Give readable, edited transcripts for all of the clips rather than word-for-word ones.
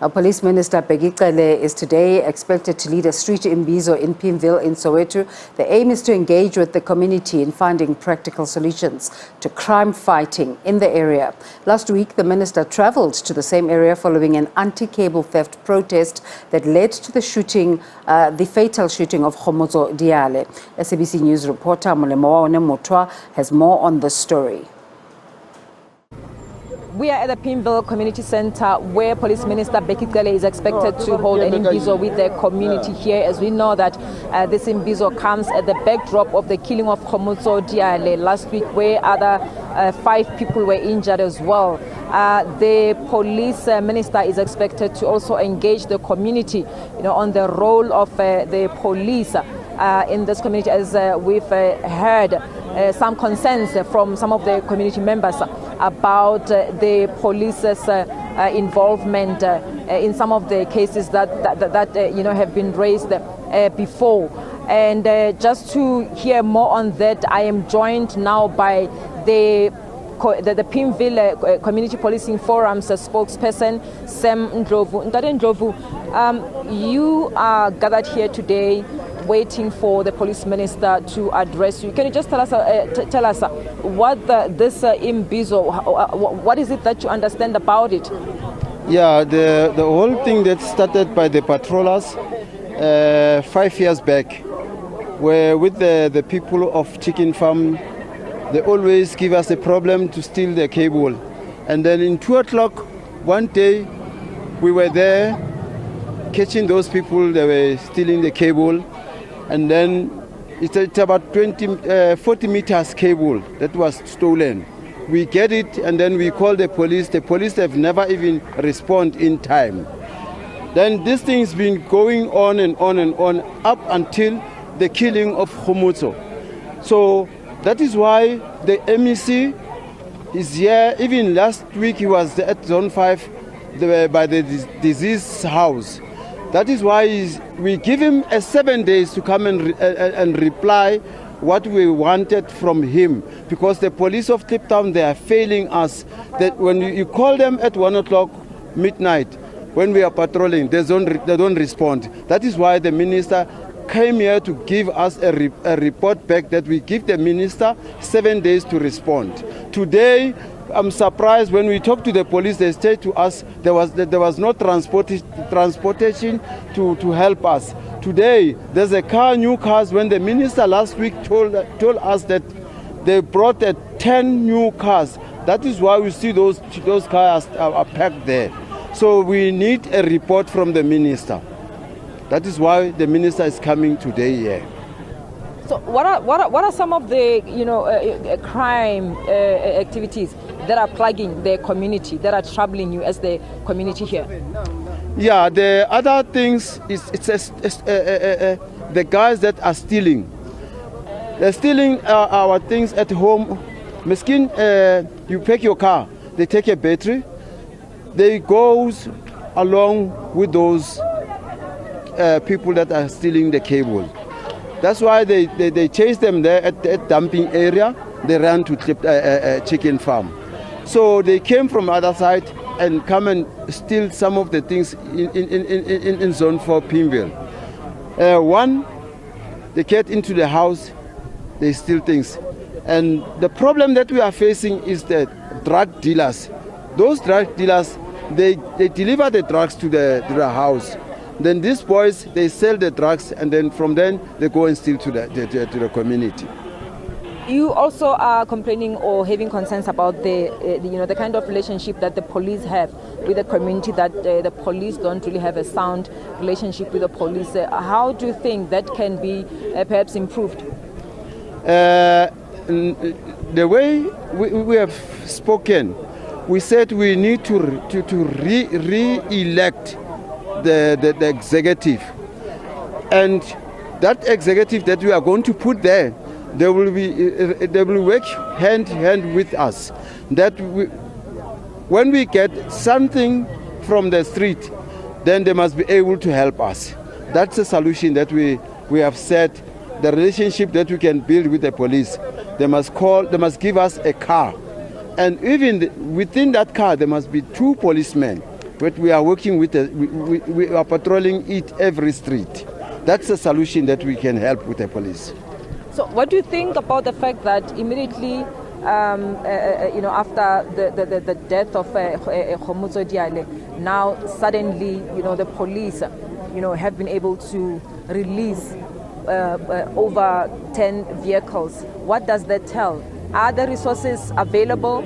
Our Police Minister Bheki Cele is today expected to lead a street Imbizo in Pimville in Soweto. The aim is to engage with the community in finding practical solutions to crime fighting in the area. Last week, the minister travelled to the same area following an anti-cable theft protest that led to the fatal shooting of Kgomotso Diale. SABC News reporter Molemo-waOne Mothoa has more on the story. We are at the Pimville Community Center where Police Minister Bheki Cele is expected to hold an Imbizo with the community here, as we know that this Imbizo comes at the backdrop of the killing of Kgomotso Diale last week, where other 5 people were injured as well. The police minister is expected to also engage the community, on the role of the police in this community, as we've heard some concerns from some of the community members about the police's involvement in some of the cases that have been raised before. And just to hear more on that, I am joined now by the Pimville Community Policing Forum's spokesperson, Ndlovu. Ndlovu, you are gathered here today waiting for the police minister to address you. Can you just tell us what this Imbizo, what is it that you understand about it? Yeah, the whole thing that started by the patrollers 5 years back, where with the people of Chicken Farm, they always give us a problem to steal the cable. And then in 2 o'clock one day, we were there catching those people that were stealing the cable. And then it's about 40 meters cable that was stolen. We get it and then we call the police. The police have never even responded in time. Then this thing's been going on and on and on up until the killing of Kgomotso. So that is why the MEC is here. Even last week he was at Zone 5 by the disease house. That is why we give him 7 days to come and reply what we wanted from him. Because the police of Cape Town, they are failing us. That when you call them at 1 o'clock midnight, when we are patrolling, they don't respond. That is why the minister came here to give us a report back that we give the minister 7 days to respond. Today, I'm surprised when we talk to the police, they say to us there was no transportation to help us. Today, there's new cars. When the minister last week told us that they brought 10 new cars. That is why we see those cars are packed there. So we need a report from the minister. That is why the minister is coming today here. So what are some of the crime activities that are plaguing the community, that are troubling you as the community here? Yeah, the other things is the guys that are stealing. They're stealing our things at home. Miskin, you pack your car, they take a battery, they goes along with those people that are stealing the cable. That's why they chase them there at the dumping area. They ran to Chicken Farm. So they came from the other side and come and steal some of the things in Zone 4 Pimville. One, they get into the house, they steal things. And the problem that we are facing is the drug dealers. Those drug dealers, they deliver the drugs to the house. Then these boys, they sell the drugs, and then from then they go and steal to the community. You also are complaining or having concerns about the kind of relationship that the police have with the community, that the police don't really have a sound relationship with the police. How do you think that can be perhaps improved? The way we have spoken, we said we need to re-elect the executive, and that executive that we are going to put there, they will work hand in hand with us. That when we get something from the street, then they must be able to help us. That's the solution that we have said. The relationship that we can build with the police, they must give us a car, and even within that car there must be 2 policemen. but we are working with we are patrolling it every street. That's a solution that we can help with the police. So what do you think about the fact that immediately after the death of Kgomotso Diale, now suddenly, the police, have been able to release over 10 vehicles? What does that tell? Are the resources available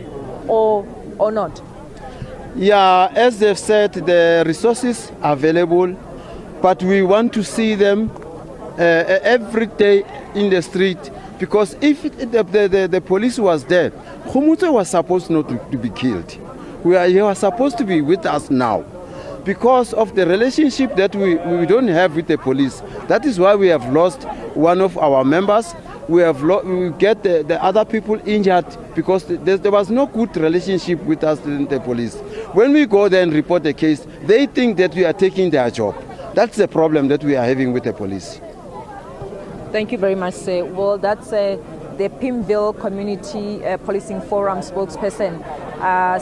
or not? Yeah, as they've said, the resources are available, but we want to see them every day in the street, because if the police was there, Kgomotso was supposed not to be killed. He was supposed to be with us now. Because of the relationship that we don't have with the police, that is why we have lost one of our members. We get the other people injured because there was no good relationship with us and the police. When we go there and report the case, they think that we are taking their job. That's the problem that we are having with the police. Thank you very much, sir. Well, that's the Pimville Community Policing Forum spokesperson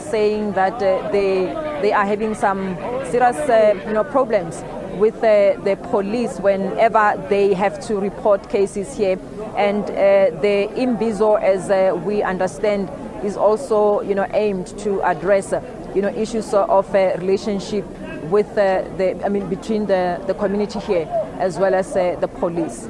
saying that they are having some serious problems with the police whenever they have to report cases here. And the Imbizo, as we understand, is also aimed to address issues of relationship with between the community here as well as the police.